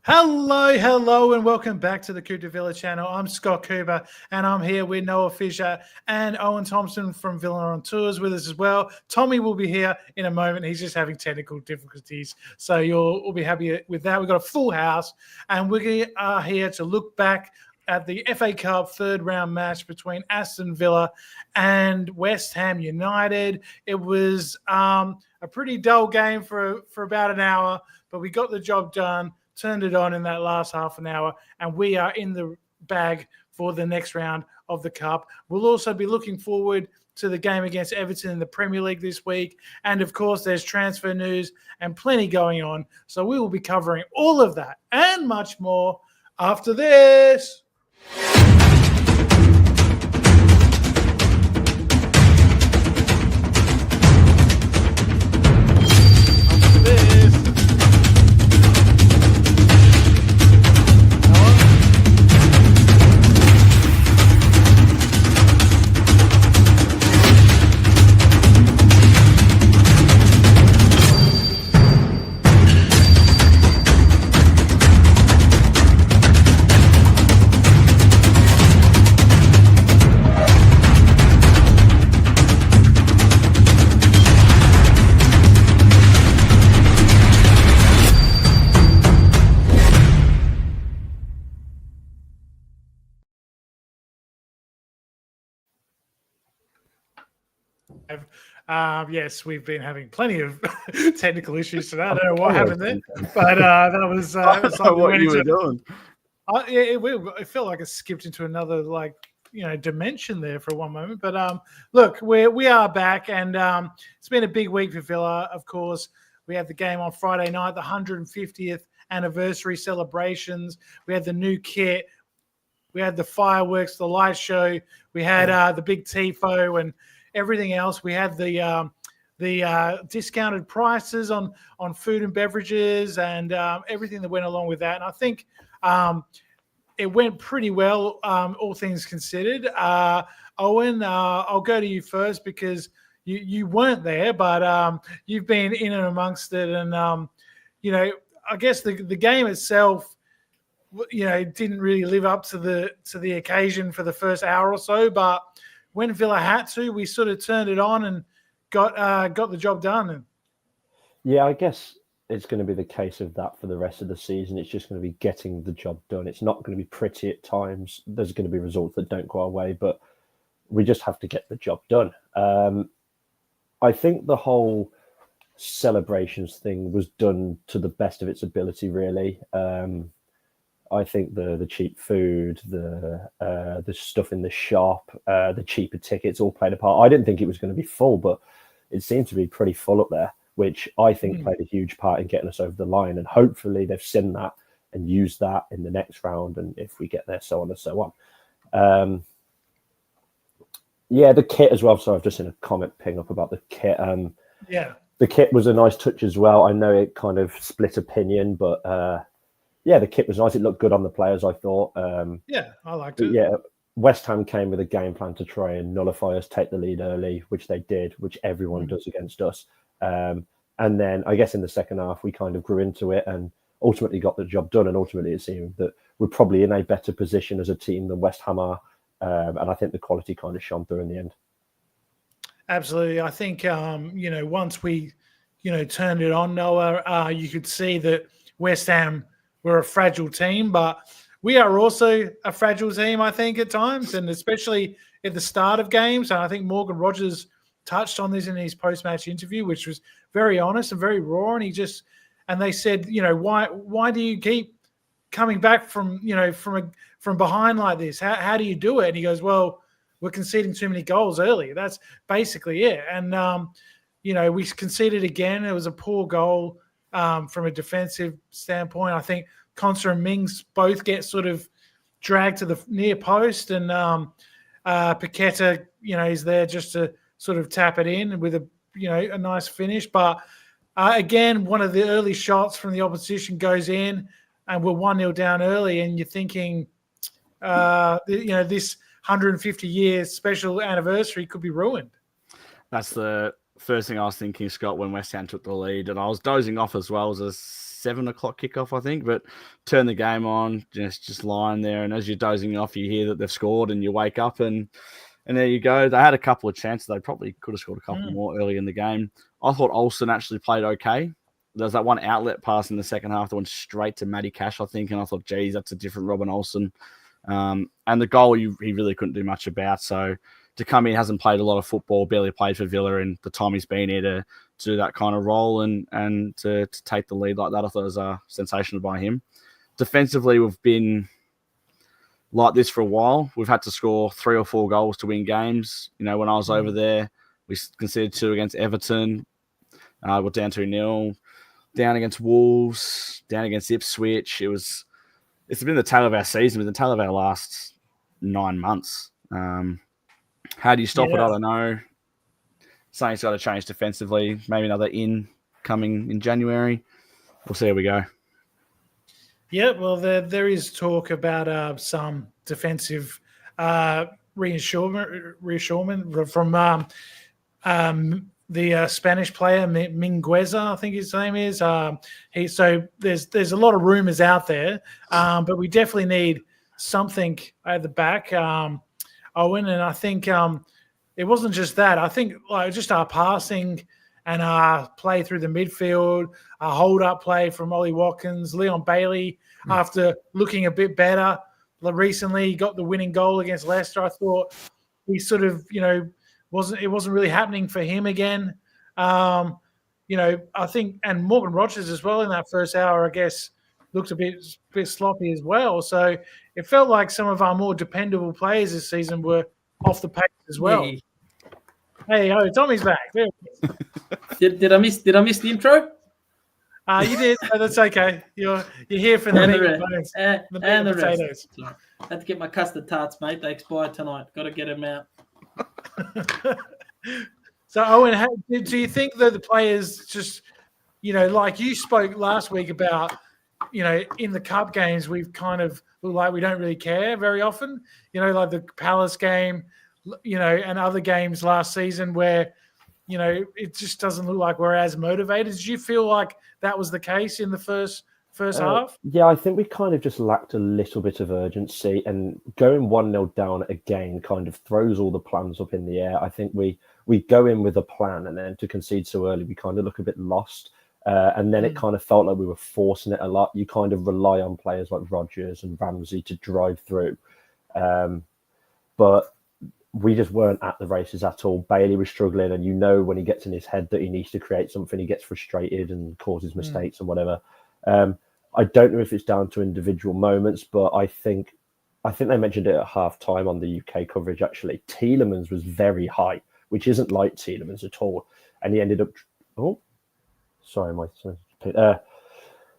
Hello, and welcome back to the Cooper Villa channel. I'm Scott Cooper, and I'm here with Noah Fisher and Owen Thompson from Villa on Tours with us as well. Tommy will be here in a moment. He's just having technical difficulties, so you'll be happy with that. We've got a full house, and we are here to look back at the FA Cup third round match between Aston Villa and West Ham United. It was a pretty dull game for about an hour, but we got the job done. Turned it on in that last half an hour, and we are in the bag for the next round of the Cup. We'll also be looking forward to the game against Everton in the Premier League this week. And, of course, there's transfer news and plenty going on. So we will be covering all of that and much more after this. Yes, we've been having plenty of technical issues today. I don't know what happened there, but that was what you were doing. It felt like it skipped into another dimension there for one moment. But look, we are back, and it's been a big week for Villa. Of course, we had the game on Friday night, the 150th anniversary celebrations. We had the new kit. We had the fireworks, the light show. We had the big tifo and everything else. We had the discounted prices on food and beverages and everything that went along with that. And I think it went pretty well, all things considered. Owen, I'll go to you first because you weren't there, but you've been in and amongst it. And, I guess the game itself, didn't really live up to the occasion for the first hour or so. But when Villa had to, we sort of turned it on and got the job done. Yeah, I guess it's going to be the case of that for the rest of the season. It's just going to be getting the job done. It's not going to be pretty at times. There's going to be results that don't go our way, but we just have to get the job done. I think the whole celebrations thing was done to the best of its ability, really. I think the cheap food, the stuff in the shop, the cheaper tickets all played a part. I didn't think it was going to be full, but it seemed to be pretty full up there, which I think played a huge part in getting us over the line. And hopefully they've seen that and used that in the next round. And if we get there, so on and so on. The kit as well. So I've just seen a comment ping up about the kit. The kit was a nice touch as well. I know it kind of split opinion, but the kit was nice. It looked good on the players, I thought. I liked it. Yeah, West Ham came with a game plan to try and nullify us, take the lead early, which they did, which everyone does against us. And then I guess in the second half, we kind of grew into it and ultimately got the job done. And ultimately, it seemed that we're probably in a better position as a team than West Ham are. And I think the quality kind of shone through in the end. Absolutely. I think, once we, turned it on, Noah, you could see that West Ham were a fragile team, but we are also a fragile team, I think, at times, and especially at the start of games. And I think Morgan Rogers touched on this in his post-match interview, which was very honest and very raw. And they said, why do you keep coming back from behind like this? How do you do it? And he goes, well, we're conceding too many goals early. That's basically it. And we conceded again. It was a poor goal. From a defensive standpoint, I think Konsa and Mings both get sort of dragged to the near post, and Paqueta, is there just to sort of tap it in with a nice finish. But again, one of the early shots from the opposition goes in, and we're 1-0 down early, and you're thinking, this 150-year special anniversary could be ruined. That's the first thing I was thinking, Scott, when West Ham took the lead, and I was dozing off as well. It was 7 o'clock kickoff, I think. But turn the game on, just lying there, and as you're dozing off, you hear that they've scored, and you wake up, and there you go. They had a couple of chances. They probably could have scored a couple more early in the game. I thought Olsen actually played okay. There's that one outlet pass in the second half that went straight to Matty Cash, I think, and I thought, geez, that's a different Robin Olsen. And the goal, he really couldn't do much about. So to come in, hasn't played a lot of football, barely played for Villa, and the time he's been here to do that kind of role and to take the lead like that, I thought it was sensational by him. Defensively, we've been like this for a while. We've had to score 3 or 4 goals to win games. When I was over there, we conceded 2 against Everton. We're down 2-0. Down against Wolves, down against Ipswich. It's been the tail of our season, been the tail of our last 9 months. How do you stop it? I don't know. Something's got to change defensively. Maybe another coming in January. We'll see how we go. Yeah, well, there is talk about some defensive reassurance from the Spanish player Mingueza, I think his name is. So there's a lot of rumors out there, but we definitely need something at the back, Owen. And I think it wasn't just that. I think just our passing and our play through the midfield, our hold-up play from Ollie Watkins, Leon Bailey, after looking a bit better recently, he got the winning goal against Leicester. I thought he sort of, it wasn't really happening for him again. I think, and Morgan Rogers as well in that first hour, I guess, looked a bit sloppy as well. So it felt like some of our more dependable players this season were off the pace as well. Yeah. Hey, Tommy's back. There Did I miss the intro? You did. No, that's okay. You're here for the meat and bones, the meat and potatoes. I had to get my custard tarts, mate. They expired tonight. Got to get them out. So, Owen, do you think that the players just, like you spoke last week about, in the cup games, we've kind of look like we don't really care very often, like the Palace game, and other games last season where, it just doesn't look like we're as motivated. Did you feel like that was the case in the first half? Yeah, I think we kind of just lacked a little bit of urgency, and going 1-0 down again kind of throws all the plans up in the air. I think we go in with a plan, and then to concede so early, we kind of look a bit lost. And then it kind of felt like we were forcing it a lot. You kind of rely on players like Rodgers and Ramsey to drive through. But we just weren't at the races at all. Bailey was struggling, and when he gets in his head that he needs to create something, he gets frustrated and causes mistakes and whatever. I don't know if it's down to individual moments, but I think they mentioned it at half time on the UK coverage, actually. Tielemans was very high, which isn't like Tielemans at all. And he ended up...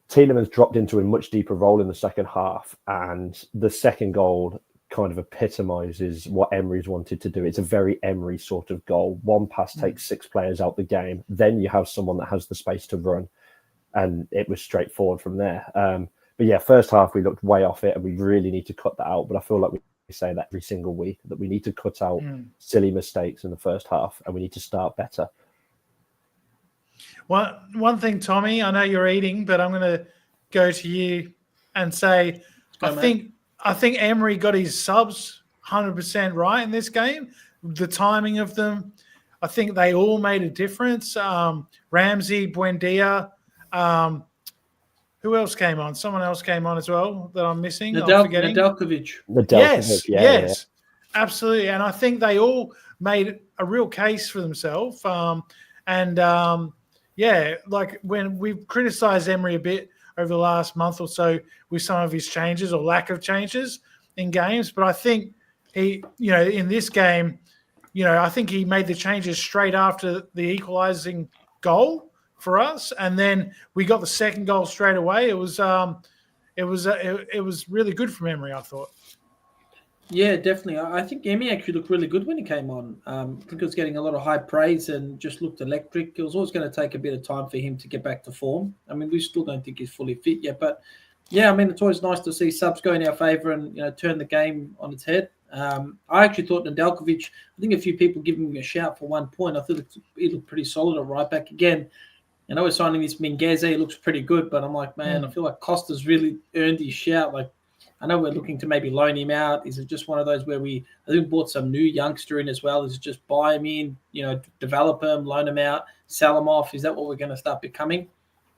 Tielemans dropped into a much deeper role in the second half, and the second goal kind of epitomizes what Emery's wanted to do. It's a very Emery sort of goal. One pass takes 6 players out the game. Then you have someone that has the space to run, and it was straightforward from there. But yeah, first half we looked way off it, and we really need to cut that out. But I feel like we say that every single week, that we need to cut out silly mistakes in the first half, and we need to start better. One thing, Tommy, I know you're eating, but I'm going to go to you and say, I think Emery got his subs 100% right in this game. The timing of them, I think they all made a difference. Ramsey, Buendia, who else came on? Someone else came on as well that I'm missing. Nedeljkovic. Yes, absolutely. And I think they all made a real case for themselves. Like when we've criticised Emery a bit over the last month or so with some of his changes or lack of changes in games, but I think he, in this game, I think he made the changes straight after the equalising goal for us, and then we got the second goal straight away. It was really good from Emery, I thought. Yeah, definitely. I think Emmy actually looked really good when he came on. I think it was getting a lot of high praise and just looked electric. It was always going to take a bit of time for him to get back to form. I mean, we still don't think he's fully fit yet. But, yeah, I mean, it's always nice to see subs go in our favour and, turn the game on its head. I actually thought Nedeljkovic, I think a few people give him a shout for 1 point. I thought he looked pretty solid at right back. Again, I know we're signing this Minguez. He looks pretty good, but I'm like, man, I feel like Costa's really earned his shout. Like, I know we're looking to maybe loan him out. Is it just one of those where I think brought some new youngster in as well? Is it just buy him in, develop him, loan him out, sell him off? Is that what we're going to start becoming?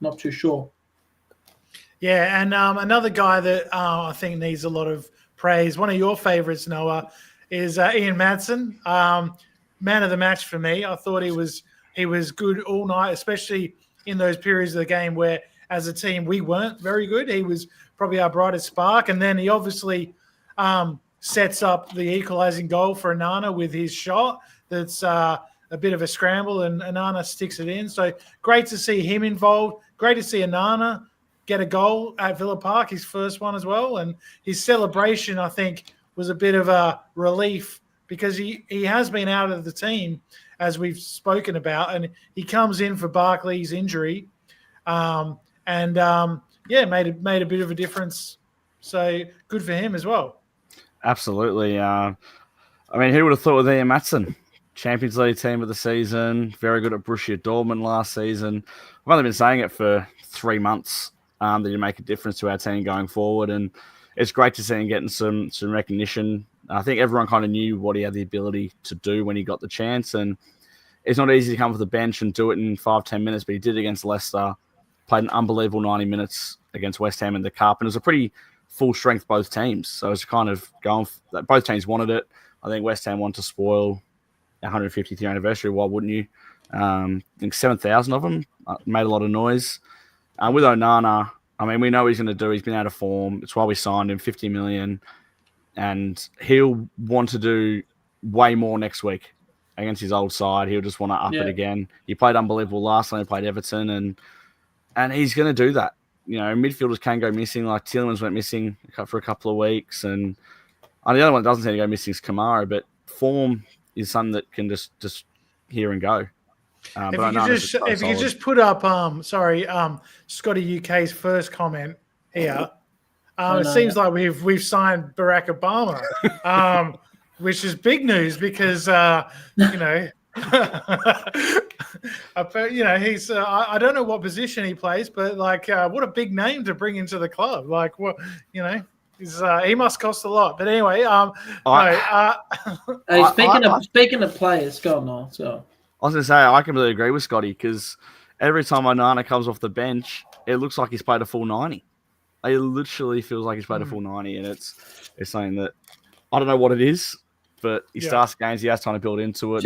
Not too sure. Yeah, and another guy that I think needs a lot of praise, one of your favourites, Noah, is Ian Madsen. Man of the match for me. I thought he was good all night, especially in those periods of the game where, as a team, we weren't very good. He was probably our brightest spark, and then he obviously sets up the equalising goal for Anana with his shot. That's a bit of a scramble, and Anana sticks it in. So great to see him involved. Great to see Anana get a goal at Villa Park, his first one as well. And his celebration, I think, was a bit of a relief because he has been out of the team, as we've spoken about, and he comes in for Barkley's injury. Made a bit of a difference. So good for him as well. Absolutely. Who would have thought with Ian Madsen? Champions League team of the season, very good at Borussia Dortmund last season. I've only been saying it for 3 months that you make a difference to our team going forward, and it's great to see him getting some recognition. I think everyone kind of knew what he had the ability to do when he got the chance, and it's not easy to come off the bench and do it in 5-10 minutes, but he did it against Leicester, played an unbelievable 90 minutes against West Ham in the Cup, and it was a pretty full strength both teams. So it's kind of going, both teams wanted it. I think West Ham wanted to spoil 150th year anniversary. Why wouldn't you? I think 7,000 of them made a lot of noise. With Onana, we know what he's going to do. He's been out of form. It's why we signed him, 50 million. And he'll want to do way more next week against his old side. He'll just want to up it again. He played unbelievable last time he played Everton, and he's going to do that. Midfielders can go missing. Like Tielemans went missing for a couple of weeks, and the other one that doesn't seem to go missing is Kamara. But form is something that can just here and go. If you could just put up, Scotty UK's first comment here. It seems like we've signed Barack Obama, which is big news because he's I don't know what position he plays, but what a big name to bring into the club. He must cost a lot. But anyway, speaking of players, go on now. So I was going to say I completely agree with Scotty because every time Onana comes off the bench, it looks like he's played a full 90. It literally feels like he's played a full 90, and it's something that I don't know what it is, but he starts games, he has time to build into it.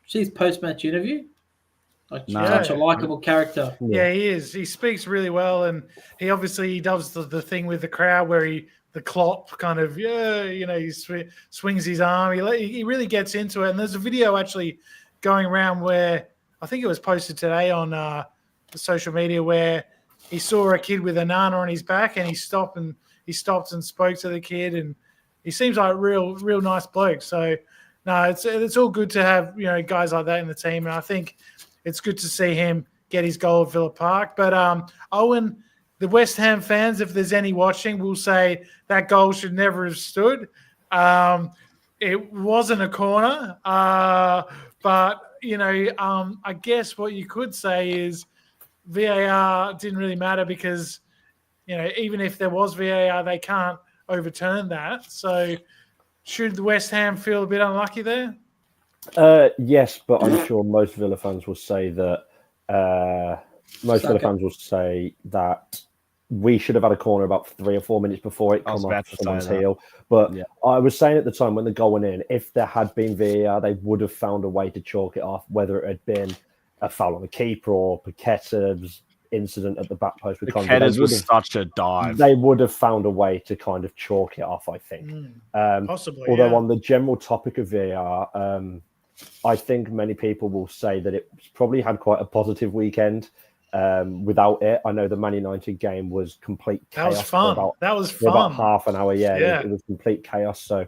She's post-match interview. Such a likable character. Yeah, he is. He speaks really well, and he does the thing with the crowd where the Klopp kind of he swings his arm. He really gets into it, and there's a video actually going around where I think it was posted today on the social media where he saw a kid with a Nana on his back, and he stopped and spoke to the kid, and he seems like a real nice bloke. So no, it's all good to have guys like that in the team, and I think it's good to see him get his goal at Villa Park. But Owen, the West Ham fans, if there's any watching, will say that goal should never have stood. It wasn't a corner, but I guess what you could say is VAR didn't really matter because even if there was VAR, they can't overturn that. So should the West Ham feel a bit unlucky there? Yes, but I'm sure most Villa fans will say that we should have had a corner about 3 or 4 minutes before it come off someone's heel. But I was saying at the time when the goal went in, if there had been VAR, they would have found a way to chalk it off, whether it had been a foul on the keeper or Paqueta's incident at the back post. Paqueta's was such a dive. They would have found a way to kind of chalk it off, I think. Possibly. Although on the general topic of VAR, I think many people will say that it's probably had quite a positive weekend without it. I know the Man United game was complete chaos. That was fun. For about half an hour, it was complete chaos. So,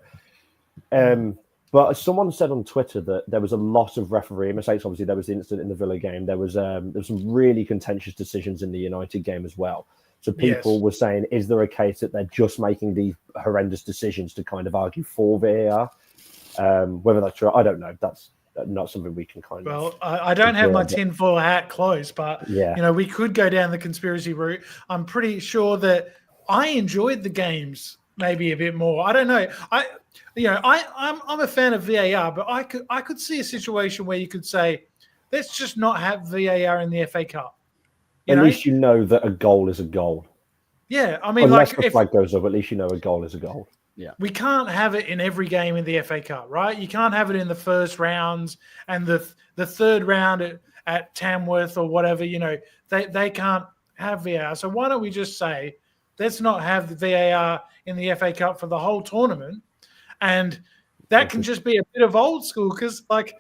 but someone said on Twitter that there was a lot of referee mistakes. Obviously, there was the incident in the Villa game. There was some really contentious decisions in the United game as well. So people were saying, is there a case that they're just making these horrendous decisions to kind of argue for VAR? Whether that's true, I don't know. That's not something we can kind of. Well, I don't have my tinfoil hat close, but yeah, we could go down the conspiracy route. I'm pretty sure that I enjoyed the games maybe a bit more. I don't know. I'm a fan of VAR, but I could see a situation where you could say, let's just not have VAR in the FA Cup. At least you know that a goal is a goal. Yeah, I mean, unless the flag goes up, at least you know a goal is a goal. Yeah, we can't have it in every game in the FA Cup, right? You can't have it in the first rounds and the third round at Tamworth or whatever. They can't have VAR. So why don't we just say, let's not have the VAR in the FA Cup for the whole tournament, and that can just be a bit of old school because, like,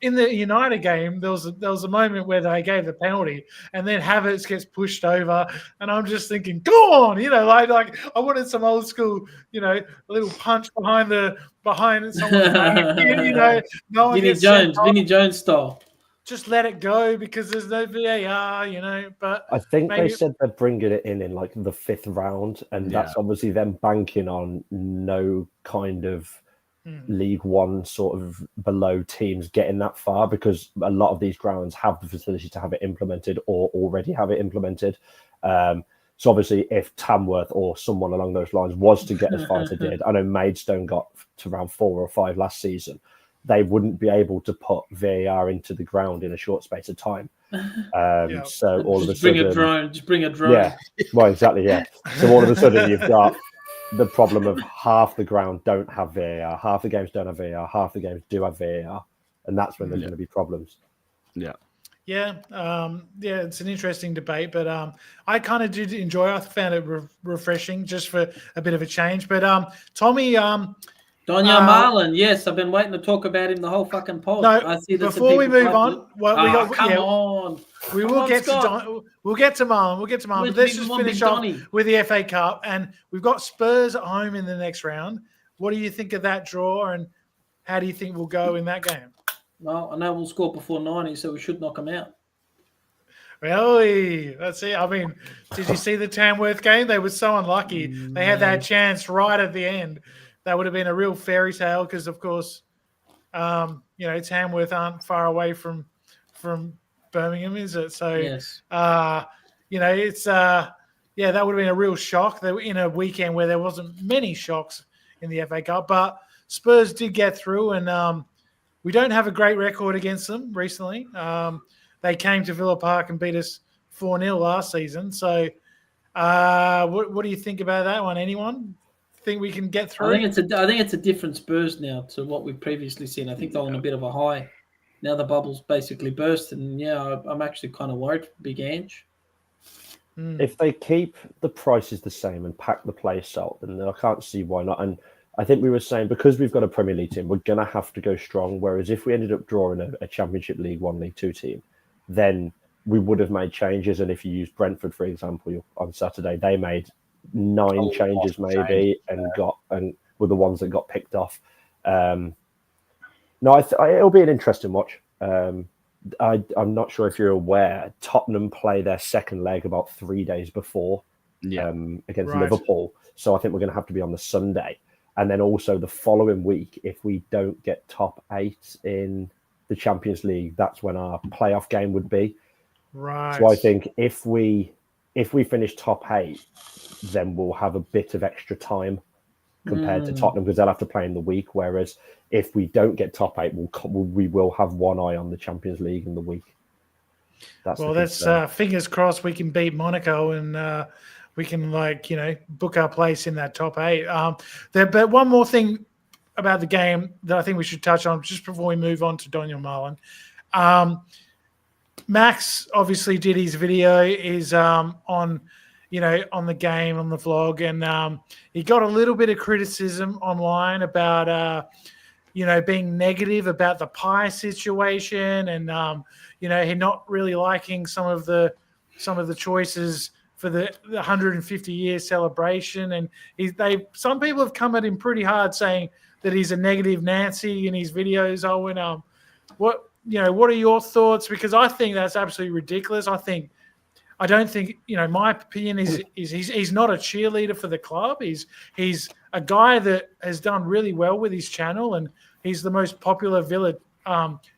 in the United game, there was a moment where they gave the penalty, and then Havertz gets pushed over, and I'm just thinking, go on, like I wanted some old school, a little punch behind someone's back, no one gets Vinnie Jones style. Just let it go because there's no VAR, But I think they said they're bringing it in like the 5th round, and that's obviously them banking on no kind of League One sort of below teams getting that far, because a lot of these grounds have the facility to have it implemented or already have it implemented. So obviously if Tamworth or someone along those lines was to get as far as they did, I know Maidstone got to round 4 or 5 last season, they wouldn't be able to put VAR into the ground in a short space of time. So all of a sudden... Just bring a drone. Yeah, well, exactly, yeah. So all of a sudden you've got the problem of half the ground don't have VAR, half the games don't have VAR, half the games do have VAR, and that's when there's going to be problems. Yeah. Yeah, it's an interesting debate, but I kind of did enjoy it. I found it refreshing just for a bit of a change. But Tommy... Daniel Marlin, yes, I've been waiting to talk about him the whole fucking pod. No, before we move on, on. We'll get to Marlin. But let's just finish off with the FA Cup, and we've got Spurs at home in the next round. What do you think of that draw, and how do you think we'll go in that game? Well, I know we'll score before 90, so we should knock them out. Really? That's it. I mean, did you see the Tamworth game? They were so unlucky. They had that chance right at the end. That would have been a real fairy tale because, of course, Tamworth aren't far away from Birmingham, is it? So, yes. It's that would have been a real shock. They were in a weekend where there wasn't many shocks in the FA Cup, but Spurs did get through, and we don't have a great record against them recently. They came to Villa Park and beat us 4-0 last season. So, what do you think about that one? Anyone think we can get through? I think it's a different Spurs now to what we've previously seen. I think they're on a bit of a high. Now the bubble's basically burst, and I'm actually kind of worried for Big Ange. If they keep the prices the same and pack the place out, then I can't see why not. And I think we were saying, because we've got a Premier League team, we're going to have to go strong. Whereas if we ended up drawing a Championship League 1, League 2 team, then we would have made changes. And if you use Brentford, for example, on Saturday, they made 9 changes maybe, and were the ones that got picked off. It'll be an interesting watch. I'm not sure if you're aware, Tottenham play their second leg about 3 days before against Liverpool. So I think we're going to have to be on the Sunday. And then also the following week, if we don't get top 8 in the Champions League, that's when our playoff game would be. Right. So I think if we finish top 8, then we'll have a bit of extra time compared to Tottenham, because they'll have to play in the week. Whereas if we don't get top 8, we will have one eye on the Champions League in the week. That's fingers crossed we can beat Monaco and we can book our place in that top 8. But one more thing about the game that I think we should touch on just before we move on to Daniel Marlin. Max obviously did his video on the game, on the vlog, and he got a little bit of criticism online about being negative about the pie situation, and he not really liking some of the choices for the 150-year celebration. And some people have come at him pretty hard, saying that he's a negative Nancy in his videos. Owen, what are your thoughts? Because I think that's absolutely ridiculous. I don't think, my opinion is he's not a cheerleader for the club. He's a guy that has done really well with his channel, and he's the most popular Villa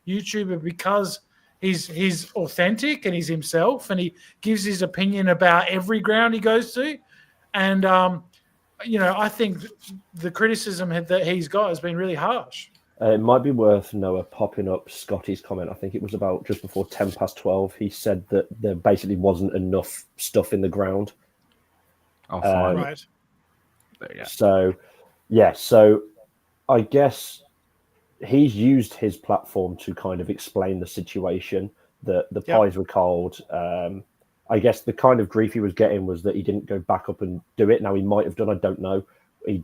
YouTuber because he's authentic and he's himself, and he gives his opinion about every ground he goes to. And I think the criticism that he's got has been really harsh. It might be worth Noah popping up Scotty's comment. I think it was about just before 12:10. He said that there basically wasn't enough stuff in the ground. Oh, fine. Right. There you go. So I guess he's used his platform to kind of explain the situation, that the pies were cold. I guess the kind of grief he was getting was that he didn't go back up and do it. Now, he might have done, I don't know. He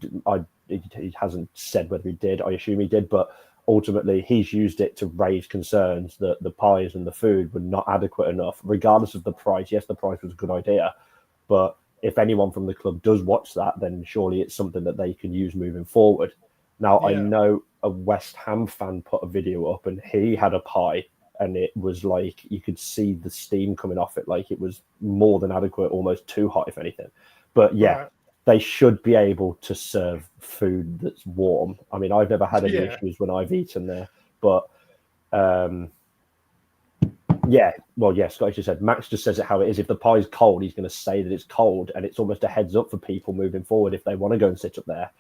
hasn't said whether he did. I assume he did, but ultimately he's used it to raise concerns that the pies and the food were not adequate enough, regardless of the price. Yes, the price was a good idea, but if anyone from the club does watch that, then surely it's something that they can use moving forward. Now, I know a West Ham fan put a video up and he had a pie and it was like you could see the steam coming off it, like it was more than adequate, almost too hot, if anything. But they should be able to serve food that's warm. I mean, I've never had any issues when I've eaten there, but Scott just said, Max just says it how it is. If the pie's cold, he's going to say that it's cold, and it's almost a heads up for people moving forward if they want to go and sit up there.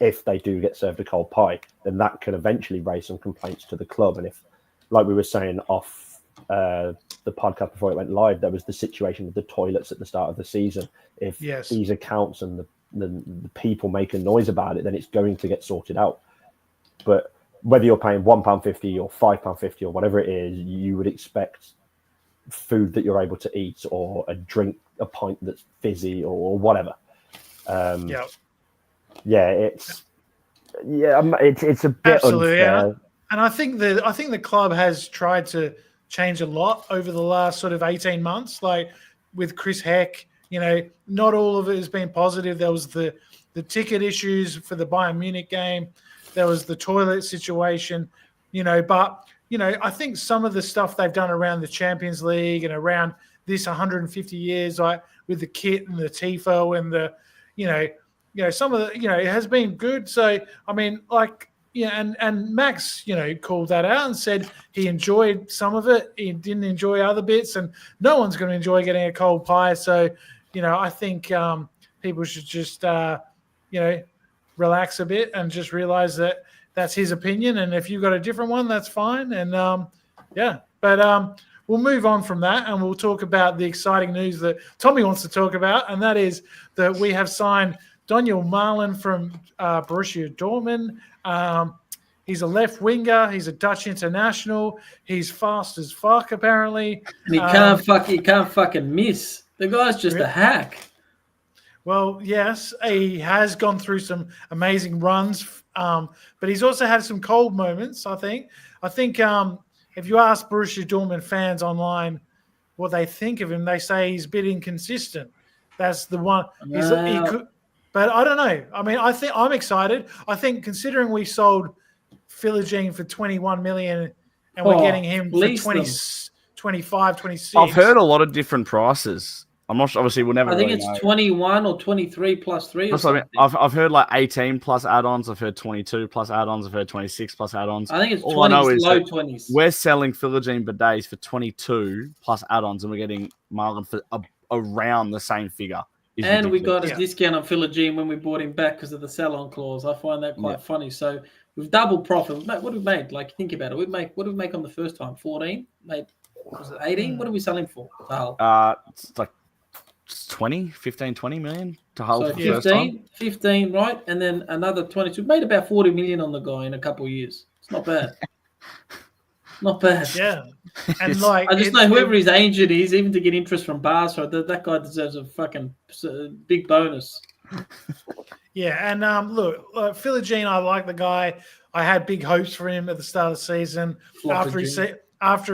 If they do get served a cold pie, then that can eventually raise some complaints to the club. And if, like we were saying off the podcast before it went live, there was the situation with the toilets at the start of the season. If these accounts and the people make a noise about it, then it's going to get sorted out. But whether you're paying £1.50 or £5.50 or whatever it is, you would expect food that you're able to eat, or a pint that's fizzy or whatever. It's a bit unfair. And I think the club has tried to change a lot over the last sort of 18 months. Like with Chris Heck, not all of it has been positive. There was the ticket issues for the Bayern Munich game. There was the toilet situation, but I think some of the stuff they've done around the Champions League and around this 150 years, like with the kit and the tifo and the, some of the, it has been good. So, I mean, and Max, called that out and said he enjoyed some of it. He didn't enjoy other bits, and no one's going to enjoy getting a cold pie. So, I think people should just, relax a bit and just realize that that's his opinion. And if you've got a different one, that's fine. And but we'll move on from that and we'll talk about the exciting news that Tommy wants to talk about. And that is that we have signed Daniel Marlin from Borussia Dortmund. He's a left winger. He's a Dutch international. He's fast as fuck, apparently. And he can't fucking miss. The guy's just a hack. Well, yes, he has gone through some amazing runs, but he's also had some cold moments, I think. If you ask Borussia Dortmund fans online what they think of him, they say he's a bit inconsistent. That's the one. But I don't know. I mean, I'm excited. I think considering we sold Philogene for 21 million and we're getting him for 25, 26. I've heard a lot of different prices. I'm not sure. Obviously, we'll never. I think really it's know. 21 or 23 plus 3. That's what I mean. I've heard like 18 plus add-ons. I've heard 22 plus add-ons. I've heard 26 plus add-ons. I think it's 20s, low 20s. We're selling Philogene bidets for 22 plus add-ons, and we're getting Marlin for around the same figure. And we got a discount on Philogene when we bought him back because of the sell-on clause. I find that quite funny. So we've doubled profit. What have we made? Like, think about it. What did we make on the first time? 14? Was it 18? What did we sell him for? It's like 20 million to hold so for the first time. 15, right? And then another 22. We made about 40 million on the guy in a couple of years. It's not bad. Not bad. Yeah. And I just know whoever his agent is, even to get interest from Barca, that guy deserves a fucking big bonus. Yeah, and look, Philogene, I like the guy. I had big hopes for him at the start of the season. After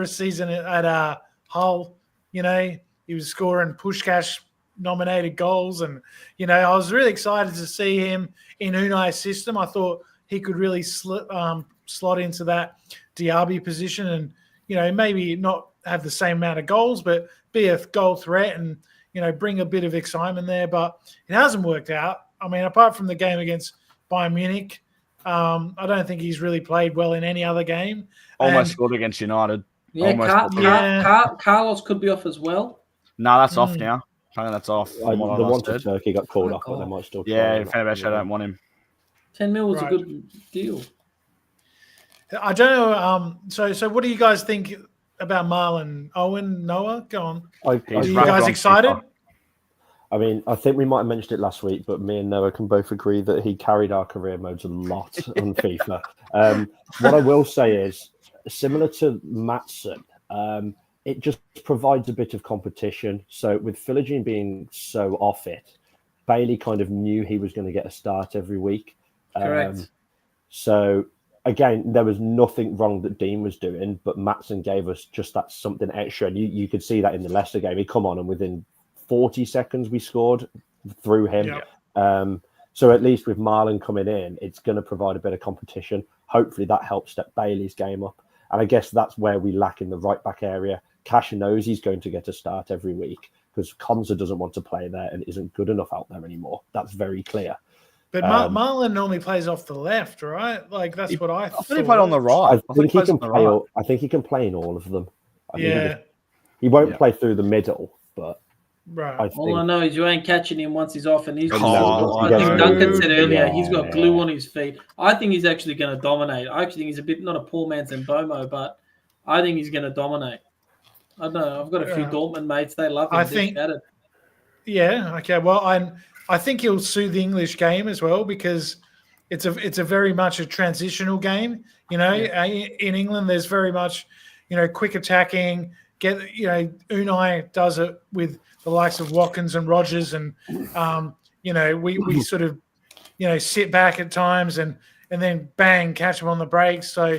a season at Hull, he was scoring Puskás nominated goals, and I was really excited to see him in Unai's system. I thought he could really slot into that Diaby position, and maybe not have the same amount of goals, but be a goal threat and bring a bit of excitement there. But it hasn't worked out. I mean, apart from the game against Bayern Munich, I don't think he's really played well in any other game. Almost scored against United. Yeah, Carlos could be off as well. No, that's off now. I think that's off. The one to Turkey got called off, but they might still try. Yeah, Fenerbahce don't want him. 10 mil was a good deal. I don't know. So what do you guys think about Marlon? Owen, Noah, go on. Are you guys excited? I mean, I think we might have mentioned it last week, but me and Noah can both agree that he carried our career modes a lot on FIFA. What I will say is, similar to Maatsen, it just provides a bit of competition. So with Philogene being so off it, Bailey kind of knew he was going to get a start every week. Correct. So again, there was nothing wrong that Dean was doing, but Maatsen gave us just that something extra. And you could see that in the Leicester game. He'd come on and within 40 seconds we scored through him. Yep. So at least with Marlon coming in, it's going to provide a bit of competition. Hopefully that helps step Bailey's game up. And I guess that's where we lack in the right back area. Kasha knows he's going to get a start every week because Konza doesn't want to play there and isn't good enough out there anymore. That's very clear. But Marlon normally plays off the left, right? Like that's what I thought. I thought he played on the right. I think he can play in all of them. He won't play through the middle, but all I know is you ain't catching him once he's off, and he's. I think Duncan said earlier he's got glue on his feet. I think he's actually going to dominate. I actually think he's a bit not a poor man's Mbomo, but I think he's going to dominate. I don't know. I've got a few Dortmund mates. They love him. I think. Yeah. Okay. Well, I think he'll suit the English game as well because it's a very much a transitional game. You know, in England, there's very much, quick attacking. Unai does it with the likes of Watkins and Rogers, and we sort of sit back at times and then bang catch him on the breaks. So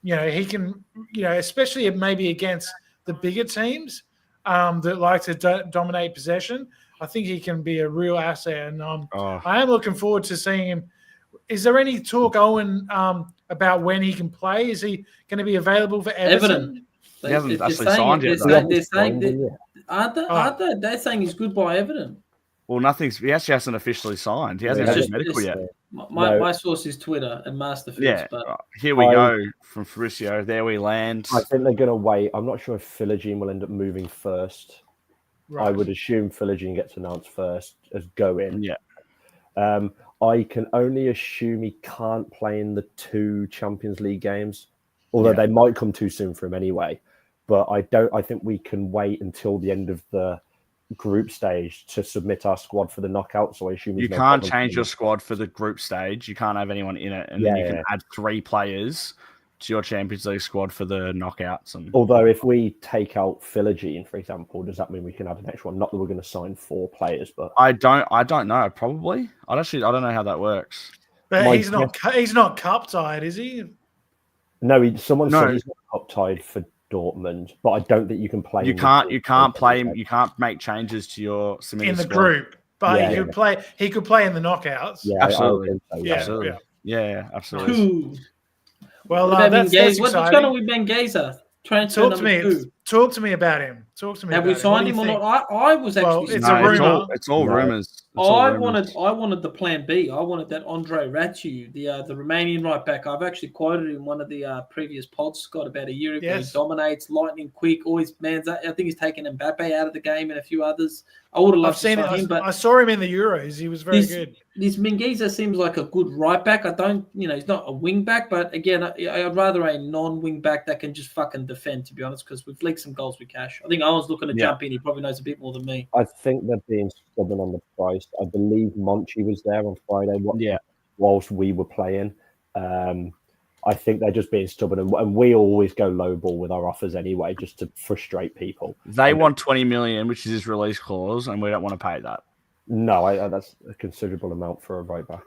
he can especially maybe against the bigger teams that like to dominate possession. I think he can be a real asset, and I am looking forward to seeing him. Is there any talk, Owen, about when he can play? Is he going to be available for Everton? He hasn't actually signed yet. They're saying aren't they saying he's good by Everton? Well, he actually hasn't officially signed. He hasn't had medical yet. My source is Twitter and Masterfields. Yeah, but here we go from Fabricio. There we land. I think they're going to wait. I'm not sure if Philogene will end up moving first. Right. I would assume Philogene gets announced first as go-in. Yeah. I can only assume he can't play in the 2 Champions League games, although they might come too soon for him anyway. But I think we can wait until the end of the group stage to submit our squad for the knockout. So I assume you can't change your squad for the group stage. You can't have anyone in it, and then you can add 3 players to your Champions League squad for the knockouts. And although if we take out Philogene, for example, does that mean we can add an extra one? Not that we're going to sign 4 players, but I don't know. Probably. I don't know how that works. But he's not cup tied, is he? No, someone said he's not cup tied for Dortmund, but I don't think you can play. You can't play him. You can't make changes to to the squad. Group, but he could play in the knockouts. Yeah, absolutely. So, Absolutely. Well, what's going on with Benghazi? Talk to me about him. Have we signed him or not? I was actually. It's a rumor. It's all rumors. I wanted the plan B. I wanted that Andre Raciu, the Romanian right back. I've actually quoted in one of the previous pods, Scott, about a year ago. Yes. He dominates, lightning quick, always mans. I think he's taken Mbappe out of the game and a few others. I would have loved to sign him, but I saw him in the Euros. He was very good. This Mingueza seems like a good right back. I don't, he's not a wing back, but again, I'd rather a non-wing back that can just fucking defend, to be honest, because we've leaked some goals with Cash. I think Owen's looking to jump in. He probably knows a bit more than me. I think they're being stubborn on the price. I believe Monchi was there on Friday whilst we were playing. I think they're just being stubborn, and we always go low ball with our offers anyway, just to frustrate people. They want 20 million, which is his release clause, and we don't want to pay that. No, that's a considerable amount for a right back.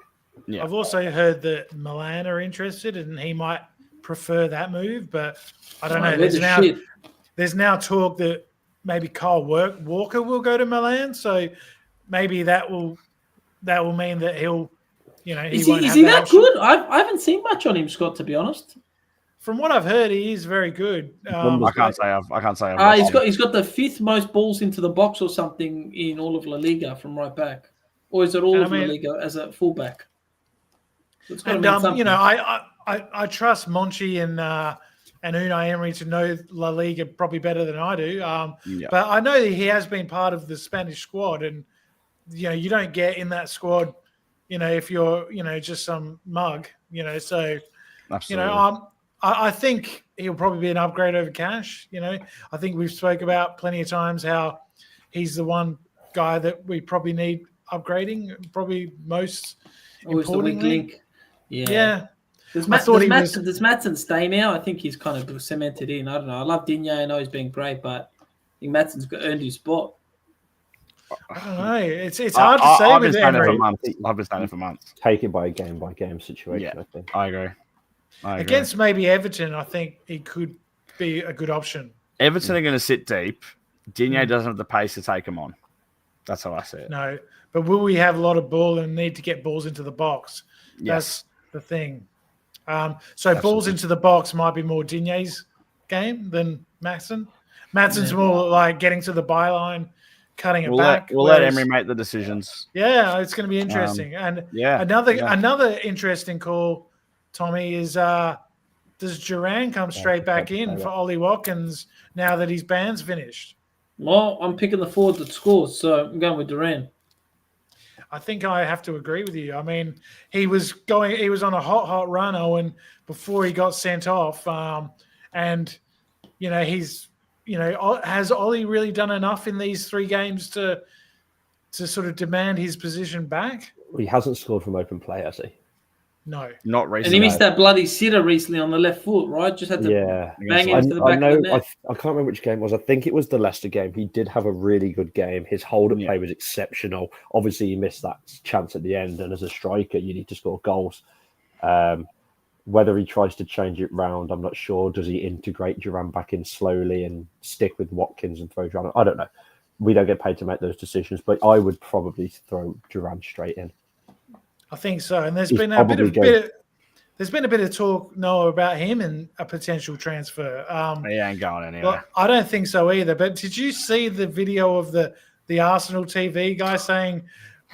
Yeah. I've also heard that Milan are interested, and he might prefer that move, but I don't know. There's now talk that maybe Kyle Walker will go to Milan, so maybe that will mean that he'll. Is he that good? I haven't seen much on him, Scott, to be honest. From what I've heard, he is very good. I can't say. He's got the 5th most balls into the box or something in all of La Liga from right back, or is it all of La Liga as a fullback? So it's got to And mean something. you know, I trust Monchi and Unai Emery to know La Liga probably better than I do. Yeah. But I know that he has been part of the Spanish squad, and you know, you don't get in that squad, you know, if you're, you know, just some mug, you know. So, Absolutely. you know, I think he'll probably be an upgrade over Cash. You know, I think we've spoke about plenty of times how he's the one guy that we probably need upgrading, probably most Always the weak importantly. link. Yeah. Yeah. Does thought he was- Maatsen stay now? I think he's kind of cemented in. I don't know. I love Digne. I know he's been great, but I think Maatsen's earned his spot. I don't know. It's hard to say with Emery. I've been saying it for months. Take it by game situation. Yeah. I think. I agree. Against maybe Everton, I think he could be a good option. Everton are going to sit deep. Digne doesn't have the pace to take them on. That's how I see it. No, but will we have a lot of ball and need to get balls into the box? Yes. That's the thing. So balls into the box might be more Digne's game than Maatsen. Maatsen's more like getting to the byline, cutting it back. We'll let Emery make the decisions. Yeah, it's going to be interesting. And another interesting call, Tommy, is does Duran come straight back in for Ollie Watkins now that his band's finished? Well, I'm picking the forward that scores, so I'm going with Duran. I think I have to agree with you. I mean, he was on a hot run, Owen, before he got sent off. And, you know, has Ollie really done enough in these 3 games to sort of demand his position back? Well, he hasn't scored from open play, has he? No. Not recently. And he missed that bloody sitter recently on the left foot, right? Just had to bang into the back of the net. I can't remember which game it was. I think it was the Leicester game. He did have a really good game. His hold-up play was exceptional. Obviously, he missed that chance at the end, and as a striker, you need to score goals. Whether he tries to change it round, I'm not sure. Does he integrate Duran back in slowly and stick with Watkins and throw Duran? I don't know. We don't get paid to make those decisions, but I would probably throw Duran straight in. I think so. And there's been a bit of talk, Noah, about him and a potential transfer. He ain't going anywhere. Well, I don't think so either. But did you see the video of the Arsenal TV guy saying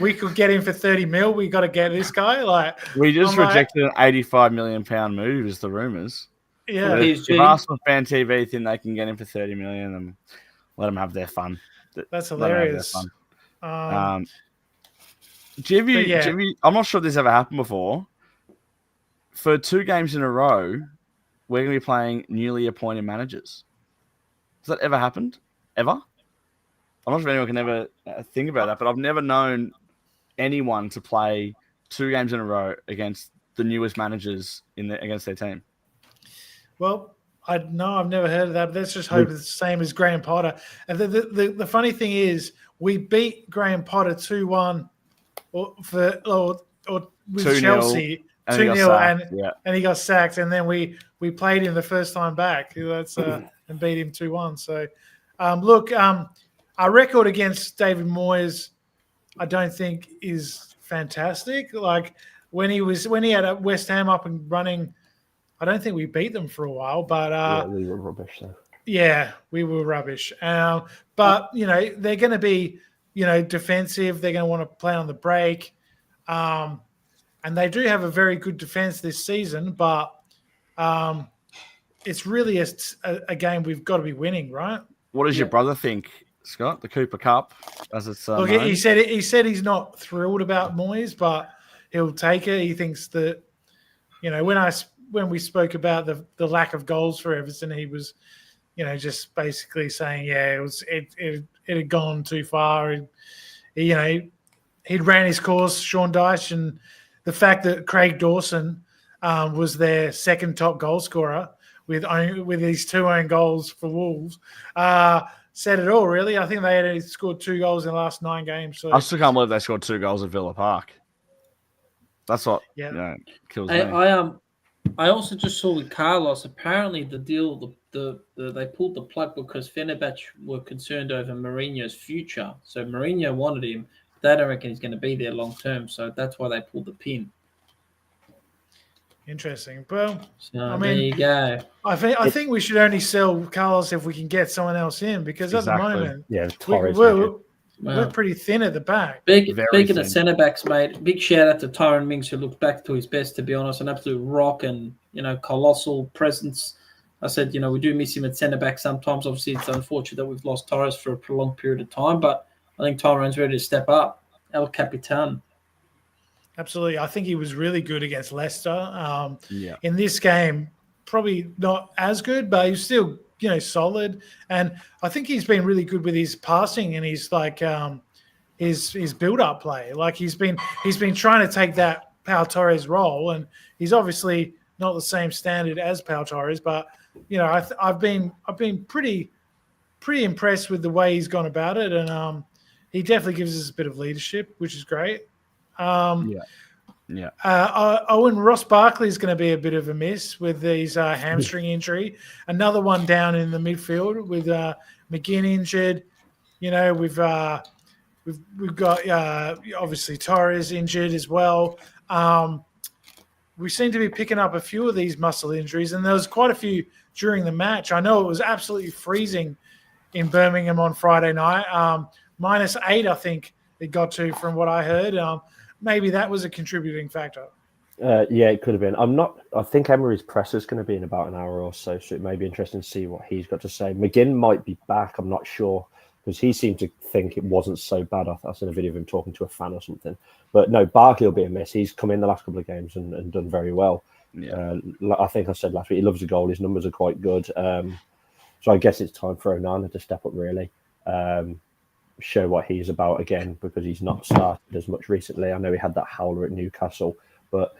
we could get him for 30 mil? We got to get this guy. Like we just rejected an £85 million pound is the rumours. Yeah, if Arsenal fan TV think they can get him for 30 million, and let them have their fun. That's hilarious. I'm not sure this ever happened before. For 2 games in a row, we're going to be playing newly appointed managers. Has that ever happened? Ever? I'm not sure if anyone can ever think about that, but I've never known anyone to play 2 games in a row against the newest managers against their team. Well, I've never heard of that, but let's just hope it's the same as Graham Potter. And the funny thing is, we beat Graham Potter 2-1 with 2-0, Chelsea, 2-0, and he got sacked. And then we played him the first time back. That's and beat him 2-1. So, our record against David Moyes, I don't think is fantastic. Like when he had West Ham up and running, I don't think we beat them for a while. But we were rubbish. So. Yeah, we were rubbish. But you know they're going to be defensive. They're going to want to play on the break, and they do have a very good defense this season. But it's really a game we've got to be winning, right? What does your brother think, Scott? The Cooper Cup, as it's look. known? He said he's not thrilled about Moyes, but he'll take it. He thinks that when we spoke about the lack of goals for Everton, he was just basically saying it had gone too far. He'd ran his course, Sean Dyche, and the fact that Craig Dawson was their second top goal scorer with his 2 own goals for Wolves. Said it all, really. I think they had scored 2 goals in the last 9 games. So I still can't believe they scored 2 goals at Villa Park. That's what kills me. I also just saw with Carlos, apparently the deal, they pulled the plug because Fenerbahce were concerned over Mourinho's future. So Mourinho wanted him. They don't reckon he's going to be there long term. So that's why they pulled the pin. Interesting. Well, there you go. I think we should only sell Carlos if we can get someone else in because at the moment, we're pretty thin at the back. Speaking of thin. centre backs, mate, big shout out to Tyrone Mings, who looked back to his best, to be honest, an absolute rock and, colossal presence. I said, we do miss him at centre back sometimes. Obviously, it's unfortunate that we've lost Torres for a prolonged period of time, but I think Tyrone's ready to step up. El Capitan. Absolutely. I think he was really good against Leicester. Yeah. In this game, probably not as good, but he's still, solid. And I think he's been really good with his passing and his his build-up play. Like he's been trying to take that Pau Torres role, and he's obviously not the same standard as Pau Torres, but I've been pretty impressed with the way he's gone about it, and he definitely gives us a bit of leadership, which is great. Owen Ross Barkley is going to be a bit of a miss with his hamstring injury. Another one down in the midfield with McGinn injured. We've got obviously Torres injured as well. We seem to be picking up a few of these muscle injuries, and there was quite a few during the match. I know it was absolutely freezing in Birmingham on Friday night. -8, I think it got to, from what I heard. Maybe that was a contributing factor. Yeah, it could have been. I think Emery's presser is going to be in about an hour or so it may be interesting to see what he's got to say. McGinn might be back, I'm not sure, because he seemed to think it wasn't so bad. I seen a video of him talking to a fan or something. But no, Barkley will be a miss. He's come in the last couple of games and done very well. Yeah. I think I said last week, he loves a goal. His numbers are quite good. So I guess it's time for Onana to step up, really. Show what he's about again, because he's not started as much recently. I know he had that howler at Newcastle, but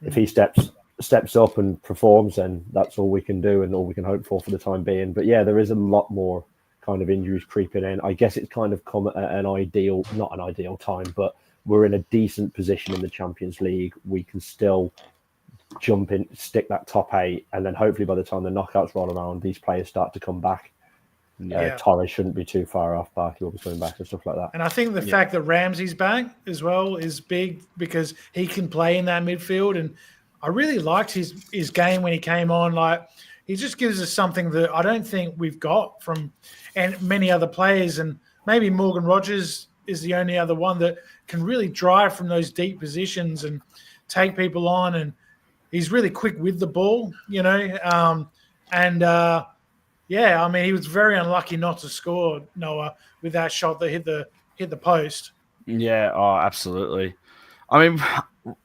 if he steps up and performs, then that's all we can do and all we can hope for the time being. But yeah, there is a lot more kind of injuries creeping in. I guess it's kind of come at not an ideal time, but we're in a decent position in the Champions League. We can still jump in, stick that top 8, and then hopefully by the time the knockouts roll around, these players start to come back. Torres shouldn't be too far off. Barkley will be coming back and stuff like that. And I think the fact that Ramsey's back as well is big, because he can play in that midfield. And I really liked his game when he came on. Like, he just gives us something that I don't think we've got from and many other players. And maybe Morgan Rogers is the only other one that can really drive from those deep positions and take people on. And he's really quick with the ball, Yeah, I mean, he was very unlucky not to score, Noah, with that shot that hit the post. Yeah, absolutely. I mean,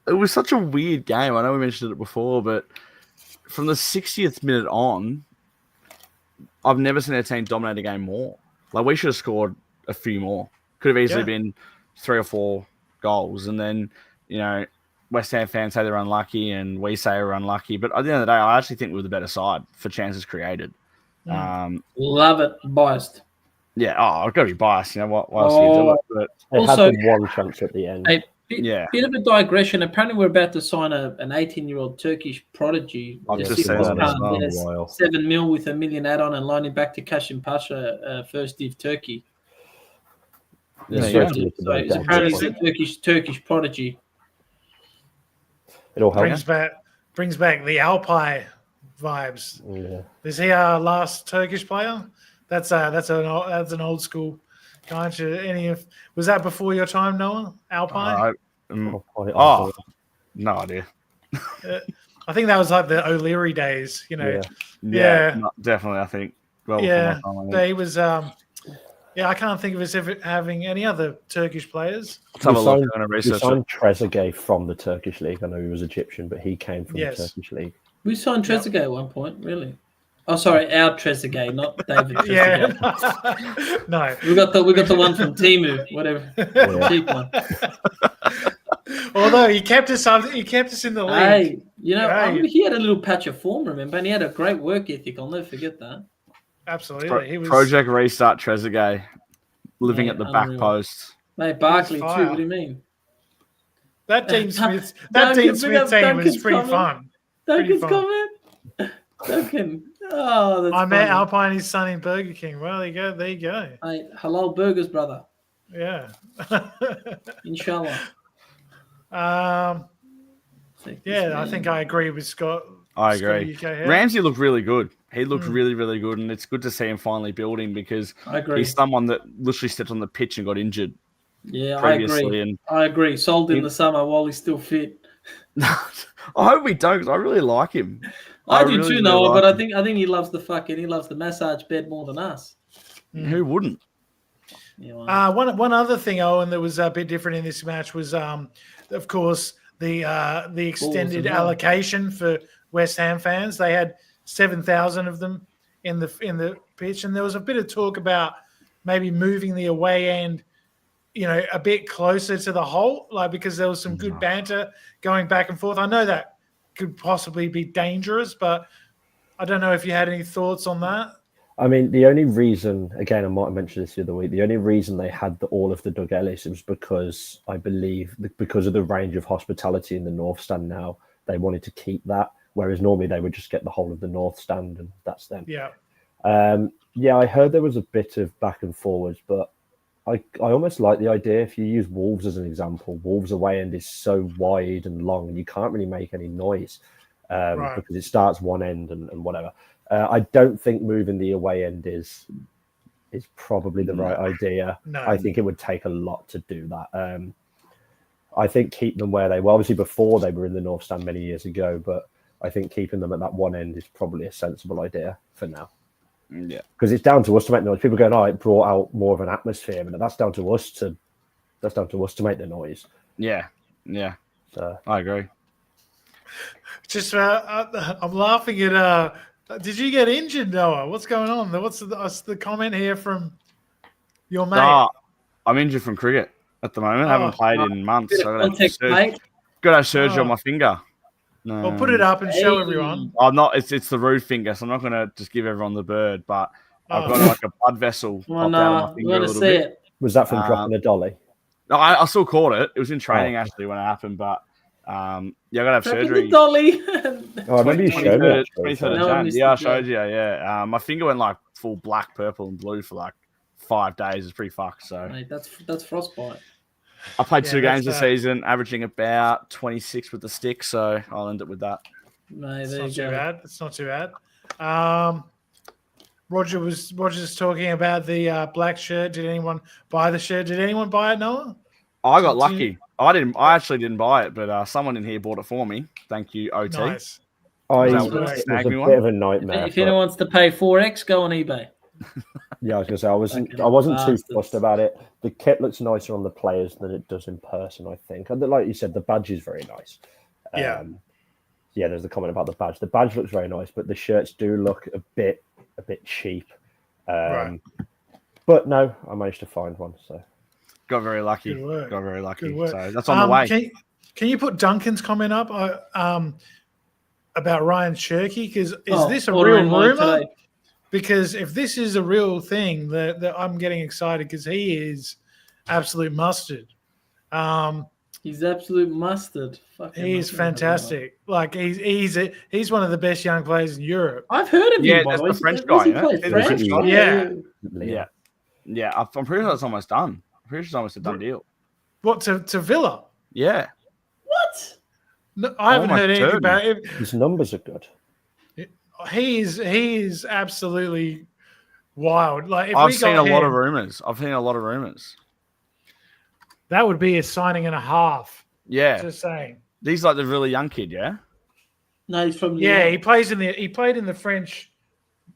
it was such a weird game. I know we mentioned it before, but from the 60th minute on, I've never seen a team dominate a game more. Like, we should have scored a few more. Could have easily been 3 or 4 goals. And then, West Ham fans say they're unlucky and we say we're unlucky. But at the end of the day, I actually think we were the better side for chances created. Love it. Biased. Yeah, I've got to be biased. What else do you do it? But they had the one chance at the end. Bit of a digression. Apparently, we're about to sign an 18-year-old Turkish prodigy. I've just seen that as well. 7 mil with $1 million add-on and loan him back to Kashim Pasha, first div Turkey. So apparently he's a Turkish prodigy. It all brings back the Alpay vibes. Yeah. Is he our last Turkish player? That's an old school guy. Was that before your time, Noah? Alpay? No idea. I think that was like the O'Leary days. Yeah. Definitely. I think. Well, he was. I can't think of us ever having any other Turkish players. We signed Trezeguet from the Turkish league. I know he was Egyptian, but he came from the Turkish league. We signed Trezeguet at one point, really. Oh, sorry, our Trezeguet, not David Trezeguet. No, we got the one from Temu, whatever, cheap one. Although he kept us in the league. Hey, he had a little patch of form, remember, and he had a great work ethic. I'll never forget that. Absolutely, he was Project Restart Trezeguet, living at the back post. Mate, Barkley too. What do you mean? That Dean Smith team was pretty fun. Duncan's comment. Duncan. Oh, that's I met Alpine and his son in Burger King. Well, there you go. Hey, halal burgers, brother. Yeah. Inshallah. I think I agree with Scott. I agree. Ramsey looked really good. He looked really, really good, and it's good to see him finally building because I agree. he's someone that literally stepped on the pitch and got injured Yeah, previously. I agree. Sold in the summer while he's still fit. I hope we don't, because I really like him. I do really, too, really Noah. like But him. I think he loves he loves the massage bed more than us. Who wouldn't? Yeah, One other thing, Owen, that was a bit different in this match was, of course, the extended well. allocation for West Ham fans. They had 7,000 of them in the pitch, and there was a bit of talk about maybe moving the away end, a bit closer to the hole, like because there was some good banter going back and forth. I know that could possibly be dangerous, but I don't know if you had any thoughts on that. I mean, the only reason, again, I might have mentioned this the other week, the only reason they had all of the Doug Ellis was because I believe because of the range of hospitality in the North Stand now, they wanted to keep that, whereas normally they would just get the whole of the North Stand and that's them. Yeah. I heard there was a bit of back and forwards, but I almost like the idea. If you use Wolves as an example, Wolves away end is so wide and long and you can't really make any noise because it starts one end and whatever. I don't think moving the away end is probably the right idea. No. I think it would take a lot to do that. I think keep them where they were. Obviously, before they were in the North Stand many years ago, but I think keeping them at that one end is probably a sensible idea for now. Yeah, because it's down to us to make noise. People going, "Oh, it brought out more of an atmosphere," and that's down to us to make the noise. Yeah. So I agree. Just I'm laughing at. Did you get injured, Noah? What's going on? What's the comment here from your mate? I'm injured from cricket at the moment. I haven't played in months. So got to have surgery on my finger. No. Well, put it up and show everyone. I'm not. It's the rude finger, so I'm not going to just give everyone the bird. But I've got like a blood vessel popped out of my finger a little bit. Was that from dropping a dolly? No, I still caught it. It was in training actually when it happened, but I got to have surgery. The dolly. Maybe you showed me. 23rd of Jan. Yeah, I showed you. Yeah, my finger went like full black, purple, and blue for like 5 days. It's pretty fucked. So mate, that's frostbite. I played 2 games this season, averaging about 26 with the stick. So I'll end it with that. Mate, it's not too bad. It's not too bad. Roger's talking about the black shirt. Did anyone buy the shirt? Did anyone buy it, Noah? I got lucky. I didn't. I actually didn't buy it, but someone in here bought it for me. Thank you, OT. Nice. It was a bit of a nightmare. If anyone wants to pay 4x, go on eBay. Yeah, I was gonna say I wasn't too fussed about it. The kit looks nicer on the players than it does in person, I think. And like you said, the badge is very nice. Yeah, there's the comment about the badge. The badge looks very nice, but the shirts do look a bit cheap. Right. But no, I managed to find one. So got very lucky. Good work. Got very lucky. Good work. So that's on the way. Can you put Duncan's comment up about Ryan Cherky? Because is this a real rumor? Because if this is a real thing, that I'm getting excited because he is absolute mustard. He's absolute mustard. He's fantastic. Like he's one of the best young players in Europe. I've heard of him. Yeah, that's the French guy. Yeah. I'm pretty sure it's almost done. I'm pretty sure it's almost a done deal. What to Villa? Yeah. What? No, I haven't heard anything about him. His numbers are good. He is absolutely wild. Like I've seen a lot of rumors. That would be a signing and a half. Yeah. Just saying. He's like the really young kid, yeah? No, he's from he played in the French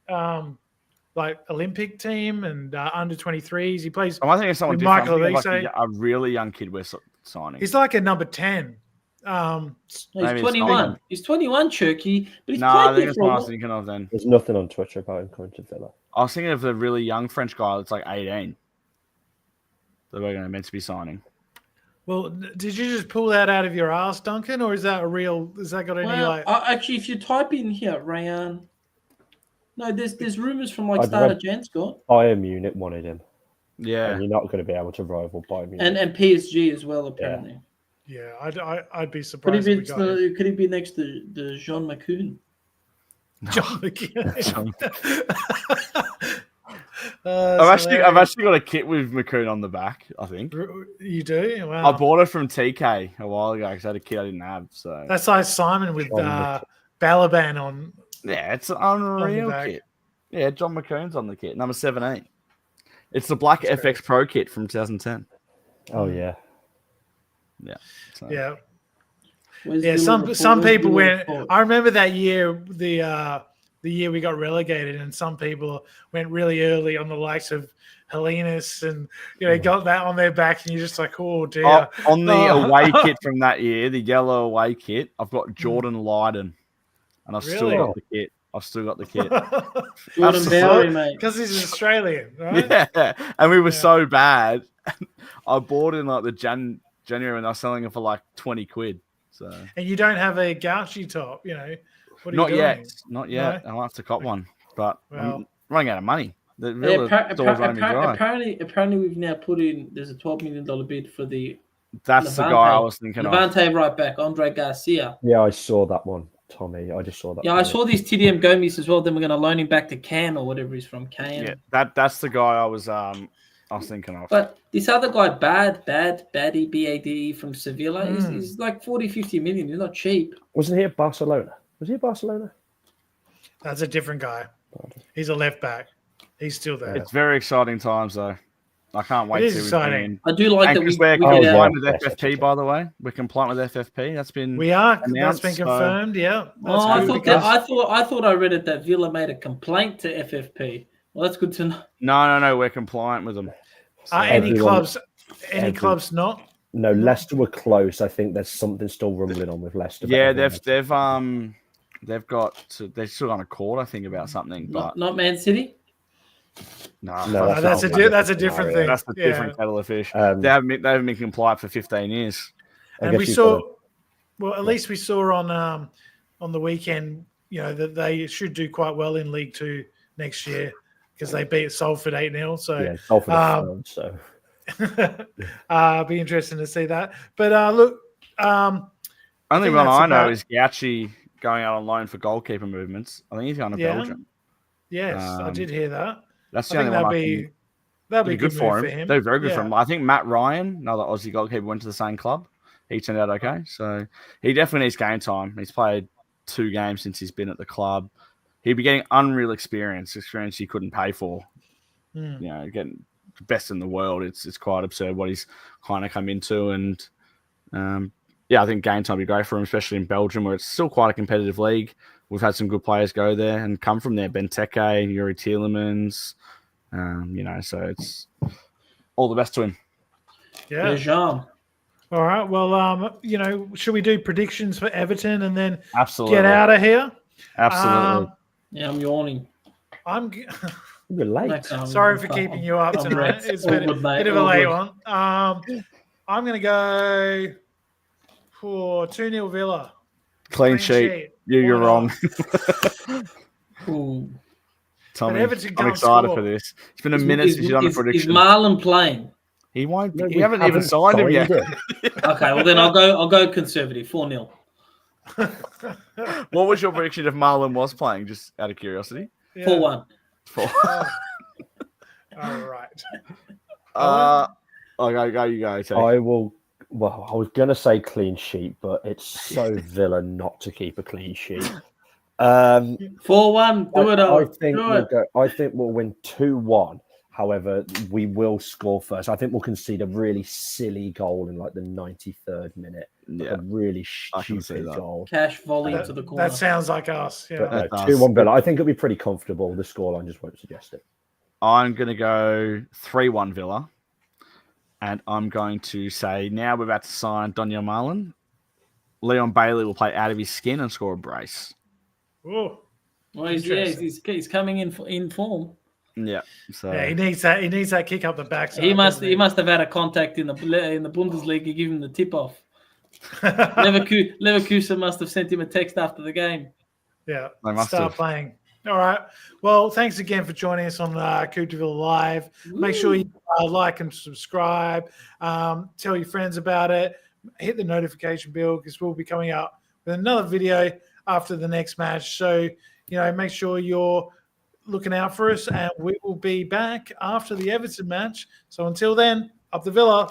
like Olympic team and under 23s. He plays I think it's someone different. Like a really young kid we're signing. He's like a number 10. He's 21. He's 21, Cherky. But he's I think that's what I was thinking of then. There's nothing on Twitter about him coming to Villa. I was thinking of the really young French guy that's like 18 that we're meant to be signing. Well, did you just pull that out of your ass, Duncan, or is that got any like? Actually, if you type in here, Rayan. No, there's rumors from like start of Jan, Scott. Bayern Munich wanted him. Yeah, and you're not going to be able to rival Bayern Munich. And PSG as well, apparently. Yeah, I'd be surprised. Could he be next to Jean McCoon? John McCoon. I've actually got a kit with McCoon on the back. I think you do. Wow. I bought it from TK a while ago because I had a kit I didn't have. So that's like Simon with Balaban on Yeah, it's an unreal back. kit. Yeah, John McCoon's on the kit, number 17. It's the black FX Pro kit from 2010. Oh yeah. Yeah. So. Yeah. Where's Yeah, Villa some report? people Where's Villa went. report? I remember that year, the year we got relegated, and some people went really early on the likes of Helenas, and got that on their back, and you're just like, oh dear. On the away kit from that year, the yellow away kit, I've got Jordan Lydon, and I've still Really? got the kit. I've still got the kit. Jordan Bowery, mate. Because he's Australian, right? Yeah, and we were so bad. I bought in like the January when they were selling it for like 20 quid. So And you don't have a Gauchi top, What are not you doing? not yet. No? I'll have to cop one, but Well- I'm running out of money. The Yeah, Villa door's running me dry. apparently, we've now put in. There's a $12 million bid for the That's the Levante. guy I was thinking of. Levante right back, Andre Garcia. Yeah, I saw that one, Tommy. I just saw that. Yeah, I saw these TDM Gomes as well. Then we're going to loan him back to Cannes or whatever he's from, Cannes. Yeah, that's the guy I was thinking of. But this other guy, Bade, B-A-D-E from Sevilla, he's like 40, 50 million. He's not cheap. Wasn't he at Barcelona? Was he at Barcelona? That's a different guy. He's a left back. He's still there. It's very exciting times, though. I can't wait It is to exciting. I do like that we we're get out. compliant with FFP, by the way. We're compliant with FFP. That's been We are. announced, That's been so- confirmed. Yeah. Oh, I good thought because- I thought I read it that Villa made a complaint to FFP. Well, that's good to know. No. We're compliant with them. Are any Everyone- clubs not? No, Leicester were close. I think there's something still rumbling on with Leicester. Yeah, they've still on a court, I think, about something, but Not Man City. no, No, That's a different scenario. thing. that's a different kettle of fish. Um, They haven't been compliant for 15 years. I And guess we you've saw, got well, at least we saw on the weekend, that they should do quite well in League Two next year because they beat Salford 8-0. So yeah, Salford are third, so be interesting to see that. But look, Only think one that's I know about- is Gauchi going out on loan for goalkeeper movements. I think he's going to Yeah. Belgium. yes, I did hear that. That's I the think only one that'd be be good move for him. They're very good Yeah. for him. I think Matt Ryan, another Aussie goalkeeper, went to the same club. He turned out okay. So he definitely needs game time. He's played 2 games since he's been at the club. He'd be getting unreal experience he couldn't pay for. Getting the best in the world. It's quite absurd what he's kind of come into. And I think game time would be great for him, especially in Belgium, where it's still quite a competitive league. We've had some good players go there and come from there. Benteke, Yuri Tielemans, so it's all the best to him. Yeah. Jean. All right. Well, should we do predictions for Everton and then Absolutely. get out of here? Absolutely. Yeah, I'm yawning. you're late. Sorry for keeping you up I'm tonight. right. It's All been a good, mate. bit of a All late good. one. I'm going to go for 2-0 Villa. Clean sheet. You're Why wrong. Ooh. Tommy, But Everton I'm can't excited score. for this. It's been a minute since you've done a Is prediction. Marlon playing? He won't. No, You we haven't even signed him yet. him. Okay, well then I'll go conservative, 4-0. What was your prediction if Marlon was playing? Just out of curiosity. Yeah. 4-1. All right. Go. You go. Tay. I will. Well, I was going to say clean sheet, but it's so Villa not to keep a clean sheet. 4-1. Do it all. I think we'll win 2-1. However, we will score first. I think we'll concede a really silly goal in like the 93rd minute. Yeah. A really I can see stupid that. goal. Cash volley into the corner. That sounds like us. Yeah. But no, That does. 2-1 Villa. I think it'll be pretty comfortable. The scoreline just won't suggest it. I'm going to go 3-1 Villa. And I'm going to say now we're about to sign Daniel Marlon. Leon Bailey will play out of his skin and score a brace. Ooh. Well, he's coming in form. Yeah. So Yeah, he needs that. He needs that kick up the backside. He must doesn't have had a contact in the Bundesliga, give him the tip off. Leverkusen must have sent him a text after the game. Yeah, They must start have. playing. All right. Well, thanks again for joining us on Coupe de Ville Live. Make sure you like and subscribe. Tell your friends about it. Hit the notification bell because we'll be coming out with another video after the next match. So, make sure you're looking out for us, and we will be back after the Everton match. So until then, up the Villa.